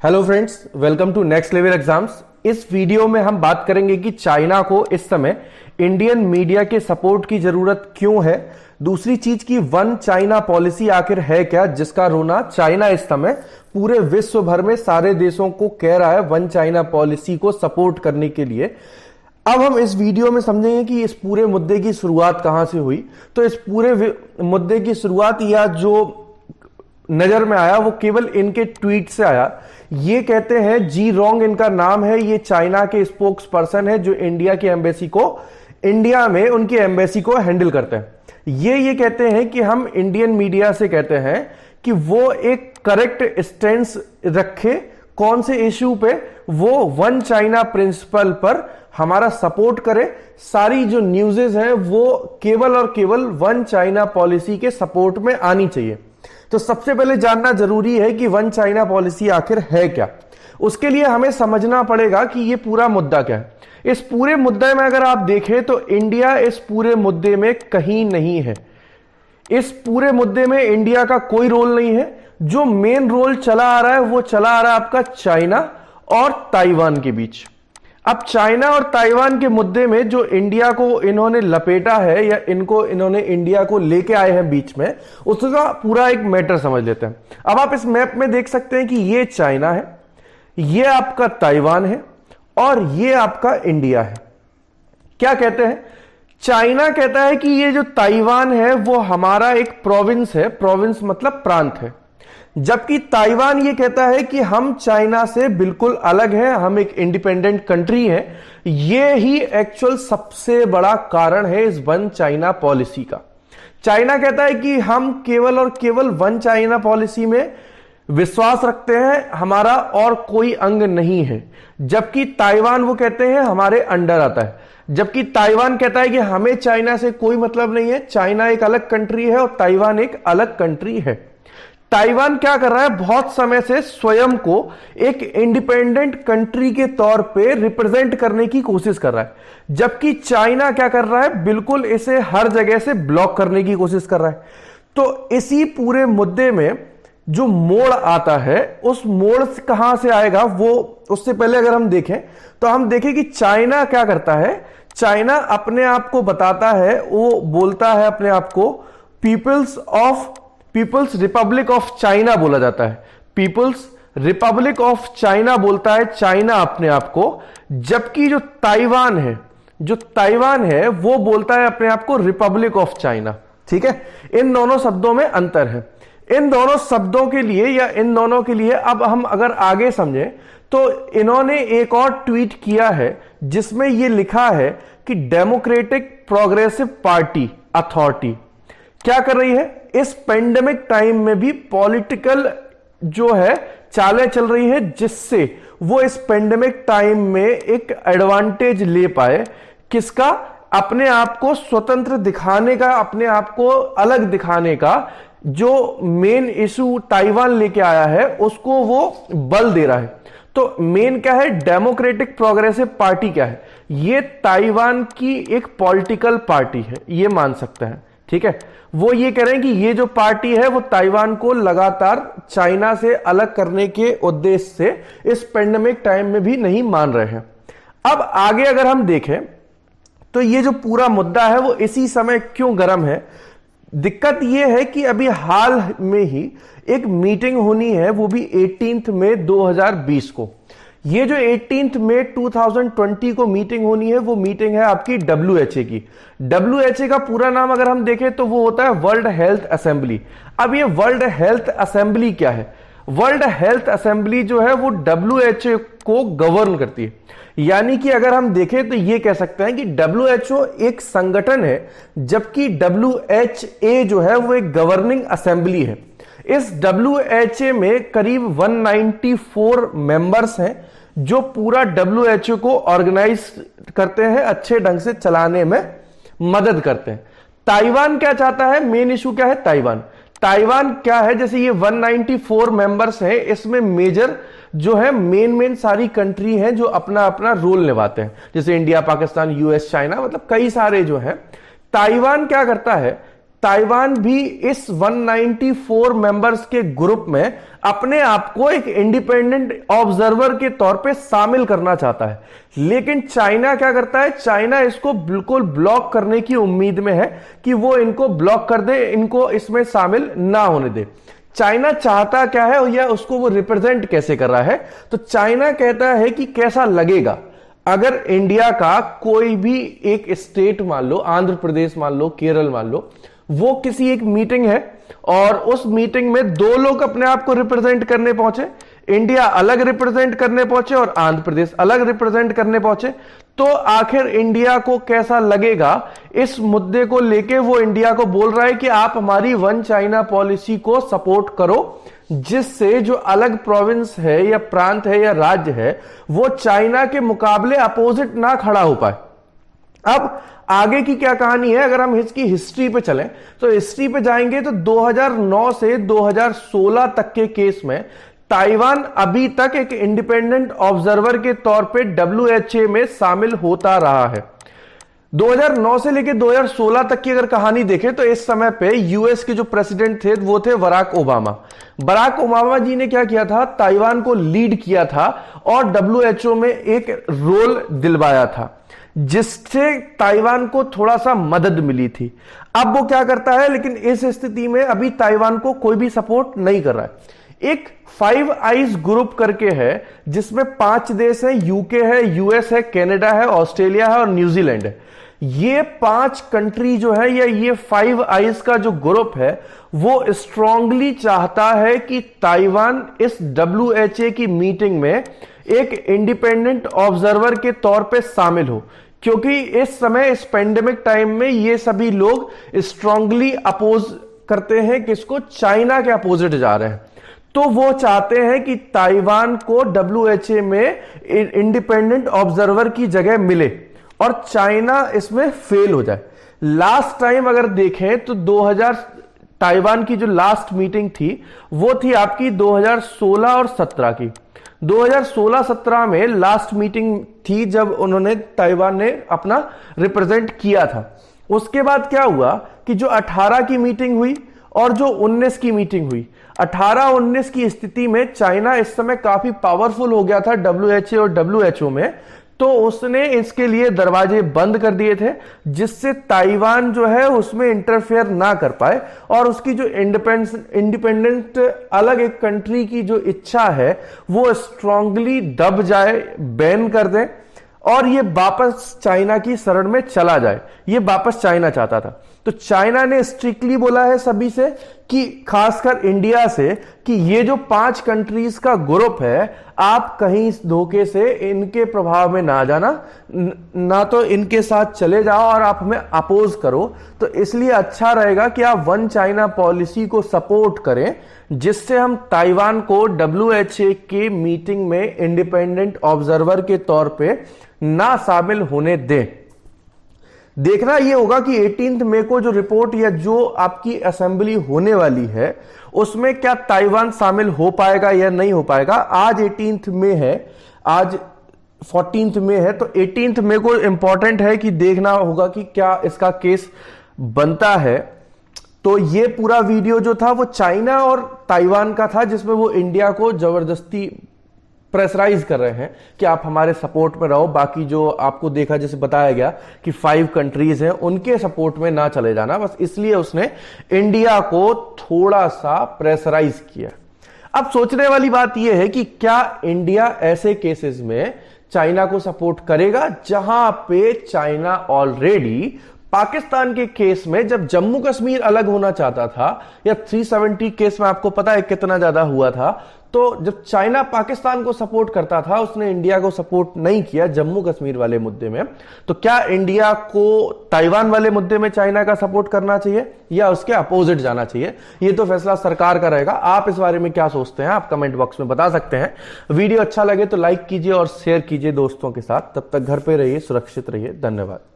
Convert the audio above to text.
Hello friends, welcome to next level exams. इस video में हम बात करेंगे कि चाइना को इस समय इंडियन मीडिया के सपोर्ट की जरूरत क्यों है। दूसरी चीज की वन चाइना पॉलिसी आखिर है क्या, जिसका रोना चाइना इस समय पूरे विश्व भर में सारे देशों को कह रहा है वन चाइना पॉलिसी को सपोर्ट करने के लिए। अब हम इस वीडियो में समझेंगे कि इस पूरे मुद्दे की शुरुआत कहां से हुई। तो इस पूरे मुद्दे की शुरुआत या जो नजर में आया वो केवल इनके ट्वीट से आया। ये कहते हैं जी रोंग इनका नाम है, ये चाइना के स्पोक्स पर्सन है जो इंडिया की एम्बेसी को इंडिया में उनकी एम्बेसी को हैंडल करते हैं। ये कहते हैं कि हम इंडियन मीडिया से कहते हैं कि वो एक करेक्ट स्टैंड रखे कौन से इश्यू पे, वो वन चाइना प्रिंसिपल पर हमारा सपोर्ट करे। सारी जो न्यूज़ेस हैं वो केवल और केवल वन चाइना पॉलिसी के सपोर्ट में आनी चाहिए। तो सबसे पहले जानना जरूरी है कि वन चाइना पॉलिसी आखिर है क्या। उसके लिए हमें समझना पड़ेगा कि ये पूरा मुद्दा क्या है। इस पूरे मुद्दे में अगर आप देखें तो इंडिया इस पूरे मुद्दे में कहीं नहीं है। इस पूरे मुद्दे में इंडिया का कोई रोल नहीं है। जो मेन रोल चला आ रहा है वो चला आ रहा है आपका चाइना और ताइवान के बीच। अब चाइना और ताइवान के मुद्दे में जो इंडिया को इन्होंने लपेटा है या इन्होंने इंडिया को लेके आए हैं बीच में, उसका पूरा एक मैटर समझ लेते हैं। अब आप इस मैप में देख सकते हैं कि ये चाइना है, ये आपका ताइवान है और ये आपका इंडिया है। क्या कहते हैं? चाइना कहता है कि ये जो ताइवान है वो हमारा एक प्रोविंस है, प्रोविंस मतलब प्रांत है, जबकि ताइवान ये कहता है कि हम चाइना से बिल्कुल अलग हैं, हम एक इंडिपेंडेंट कंट्री हैं। ये ही एक्चुअल सबसे बड़ा कारण है इस वन चाइना पॉलिसी का। चाइना कहता है कि हम केवल और केवल वन चाइना पॉलिसी में विश्वास रखते हैं, हमारा और कोई अंग नहीं है, जबकि ताइवान वो कहते हैं हमारे अंडर आता है। जबकि ताइवान कहता है कि हमें चाइना से कोई मतलब नहीं है, चाइना एक अलग कंट्री है और ताइवान एक अलग कंट्री है। ताइवान क्या कर रहा है, बहुत समय से स्वयं को एक इंडिपेंडेंट कंट्री के तौर पे रिप्रेजेंट करने की कोशिश कर रहा है, जबकि चाइना क्या कर रहा है, बिल्कुल इसे हर जगह से ब्लॉक करने की कोशिश कर रहा है। तो इसी पूरे मुद्दे में जो मोड़ आता है, उस मोड़ कहां से आएगा वो उससे पहले अगर हम देखें तो हम देखें कि चाइना क्या करता है। चाइना अपने आप को बताता है, वो बोलता है अपने आप को पीपल्स रिपब्लिक ऑफ चाइना बोला जाता है। पीपल्स रिपब्लिक ऑफ चाइना बोलता है चाइना अपने आप को, जबकि जो ताइवान है वो बोलता है अपने आप को रिपब्लिक ऑफ चाइना। ठीक है, इन दोनों शब्दों में अंतर है। इन दोनों शब्दों के लिए या इन दोनों के लिए अब हम अगर आगे समझें तो इन्होंने एक और ट्वीट किया है जिसमें यह लिखा है कि डेमोक्रेटिक प्रोग्रेसिव पार्टी अथॉरिटी क्या कर रही है, इस पेंडेमिक टाइम में भी पॉलिटिकल जो है चालें चल रही है, जिससे वो इस पेंडेमिक टाइम में एक एडवांटेज ले पाए। किसका? अपने आप को स्वतंत्र दिखाने का, अपने आप को अलग दिखाने का। जो मेन इशू ताइवान लेके आया है उसको वो बल दे रहा है। तो मेन क्या है, डेमोक्रेटिक प्रोग्रेसिव पार्टी क्या है, ये ताइवान की एक पॉलिटिकल पार्टी है, ये मान सकते हैं। ठीक है, वो ये कह रहे हैं कि ये जो पार्टी है वो ताइवान को लगातार चाइना से अलग करने के उद्देश्य से इस पेंडेमिक टाइम में भी नहीं मान रहे हैं। अब आगे अगर हम देखें तो ये जो पूरा मुद्दा है वो इसी समय क्यों गर्म है। दिक्कत ये है कि अभी हाल में ही एक मीटिंग होनी है, वो भी 18 मई 2020 को। ये जो 18 मई 2020 को मीटिंग होनी है वो मीटिंग है आपकी WHA की। WHA का पूरा नाम अगर हम देखें तो वो होता है वर्ल्ड हेल्थ असेंबली। अब ये वर्ल्ड हेल्थ असेंबली क्या है? वर्ल्ड हेल्थ असेंबली जो है वो WHA को गवर्न करती है। यानी कि अगर हम देखें तो ये कह सकते हैं कि WHO एक संगठन है, जबकि WHA जो है वो एक गवर्निंग असेंबली है। इस WHA में करीब 194 मेंबर्स हैं जो पूरा WHO को ऑर्गेनाइज करते हैं, अच्छे ढंग से चलाने में मदद करते हैं। ताइवान क्या चाहता है, मेन इशू क्या है, ताइवान क्या है, जैसे ये 194 मेंबर्स हैं, इसमें मेजर जो है मेन सारी कंट्री हैं जो अपना अपना रोल निभाते हैं, जैसे इंडिया, पाकिस्तान, US, चाइना, मतलब कई सारे जो हैं। ताइवान क्या करता है, ताइवान भी इस 194 मेंबर्स के ग्रुप में अपने आप को एक इंडिपेंडेंट ऑब्जर्वर के तौर पे शामिल करना चाहता है। लेकिन चाइना क्या करता है, चाइना इसको बिल्कुल ब्लॉक करने की उम्मीद में है कि वो इनको ब्लॉक कर दे, इनको इसमें शामिल ना होने दे। चाइना चाहता क्या है या उसको वो रिप्रेजेंट कैसे कर रहा है? तो चाइना कहता है कि कैसा लगेगा अगर इंडिया का कोई भी एक स्टेट, मान लो आंध्र प्रदेश, मान लो केरल, मान लो वो किसी एक मीटिंग है और उस मीटिंग में दो लोग अपने आप को रिप्रेजेंट करने पहुंचे, इंडिया अलग रिप्रेजेंट करने पहुंचे और आंध्र प्रदेश अलग रिप्रेजेंट करने पहुंचे, तो आखिर इंडिया को कैसा लगेगा? इस मुद्दे को लेके वो इंडिया को बोल रहा है कि आप हमारी वन चाइना पॉलिसी को सपोर्ट करो, जिससे जो अलग प्रोविंस है या प्रांत है या राज्य है वो चाइना के मुकाबले अपोजिट ना खड़ा हो पाए। अब आगे की क्या कहानी है, अगर हम इसकी हिस्ट्री पे चलें तो हिस्ट्री पे जाएंगे तो 2009 से 2016 तक के केस में ताइवान अभी तक एक इंडिपेंडेंट ऑब्जर्वर के तौर पे WHA में शामिल होता रहा है। 2009 से लेकर 2016 तक की अगर कहानी देखें तो इस समय पे यूएस के जो प्रेसिडेंट थे वो थे बराक ओबामा। बराक ओबामा जी ने क्या किया था, ताइवान को लीड किया था और WHO में एक रोल दिलवाया था, जिससे ताइवान को थोड़ा सा मदद मिली थी। अब वो क्या करता है, लेकिन इस स्थिति में अभी ताइवान को कोई भी सपोर्ट नहीं कर रहा है। एक 5 आइज ग्रुप करके है जिसमें 5 देश है, यूके है, यूएस है, कनाडा है, ऑस्ट्रेलिया है और न्यूजीलैंड है। ये 5 कंट्री जो है या ये 5 आइज का जो ग्रुप है वो स्ट्रांगली चाहता है कि ताइवान इस WHA की मीटिंग में एक इंडिपेंडेंट ऑब्जर्वर के तौर पे शामिल हो, क्योंकि इस समय इस पेंडेमिक टाइम में ये सभी लोग स्ट्रांगली अपोज करते हैं किसको, चाइना के अपोजिट जा रहे हैं। तो वो चाहते हैं कि ताइवान को WHA में इंडिपेंडेंट ऑब्जर्वर की जगह मिले और चाइना इसमें फेल हो जाए। लास्ट टाइम अगर देखें तो 2000 ताइवान की जो लास्ट मीटिंग थी वो थी आपकी 2016 और 17 की। 2016-17 में लास्ट मीटिंग थी जब उन्होंने, ताइवान ने अपना रिप्रेजेंट किया था। उसके बाद क्या हुआ कि जो 18 की मीटिंग हुई और जो 19 की मीटिंग हुई, 18-19 की स्थिति में चाइना इस समय काफी पावरफुल हो गया था WHA और WHO में, तो उसने इसके लिए दरवाजे बंद कर दिए थे, जिससे ताइवान जो है उसमें इंटरफेयर ना कर पाए और उसकी जो इंडिपेंडेंट अलग एक कंट्री की जो इच्छा है वो स्ट्रांगली दब जाए, बैन कर दें और ये वापस चाइना की शरण में चला जाए। ये वापस चाइना चाहता था। तो चाइना ने स्ट्रिक्टली बोला है सभी से कि खासकर इंडिया से कि ये जो 5 कंट्रीज का ग्रुप है, आप कहीं इस धोखे से इनके प्रभाव में ना जाना, ना तो इनके साथ चले जाओ और आप हमें अपोज करो। तो इसलिए अच्छा रहेगा कि आप वन चाइना पॉलिसी को सपोर्ट करें, जिससे हम ताइवान को WHA के मीटिंग में इंडिपेंडेंट ऑब्जर्वर के तौर पे ना शामिल होने दें। देखना यह होगा कि 18 मई को जो रिपोर्ट या जो आपकी असेंबली होने वाली है उसमें क्या ताइवान शामिल हो पाएगा या नहीं हो पाएगा। आज 18 मई है, आज 14 मई है, तो 18 मई को इंपॉर्टेंट है कि देखना होगा कि क्या इसका केस बनता है। तो ये पूरा वीडियो जो था वो चाइना और ताइवान का था, जिसमें वो इंडिया को जबरदस्ती प्रेशराइज कर रहे हैं कि आप हमारे सपोर्ट में रहो। बाकी जो आपको देखा, जैसे बताया गया कि 5 कंट्रीज हैं, उनके सपोर्ट में ना चले जाना, बस इसलिए उसने इंडिया को थोड़ा सा प्रेशराइज किया। अब सोचने वाली बात यह है कि क्या इंडिया ऐसे केसेस में चाइना को सपोर्ट करेगा जहां पे चाइना ऑलरेडी पाकिस्तान के केस में, जब जम्मू कश्मीर अलग होना चाहता था या 370 केस में आपको पता है कितना ज्यादा हुआ था, तो जब चाइना पाकिस्तान को सपोर्ट करता था उसने इंडिया को सपोर्ट नहीं किया जम्मू कश्मीर वाले मुद्दे में। तो क्या इंडिया को ताइवान वाले मुद्दे में चाइना का सपोर्ट करना चाहिए या उसके अपोजिट जाना चाहिए? ये तो फैसला सरकार का रहेगा। आप इस बारे में क्या सोचते हैं आप कमेंट बॉक्स में बता सकते हैं। वीडियो अच्छा लगे तो लाइक कीजिए और शेयर कीजिए दोस्तों के साथ। तब तक घर पे रहिए, सुरक्षित रहिए। धन्यवाद।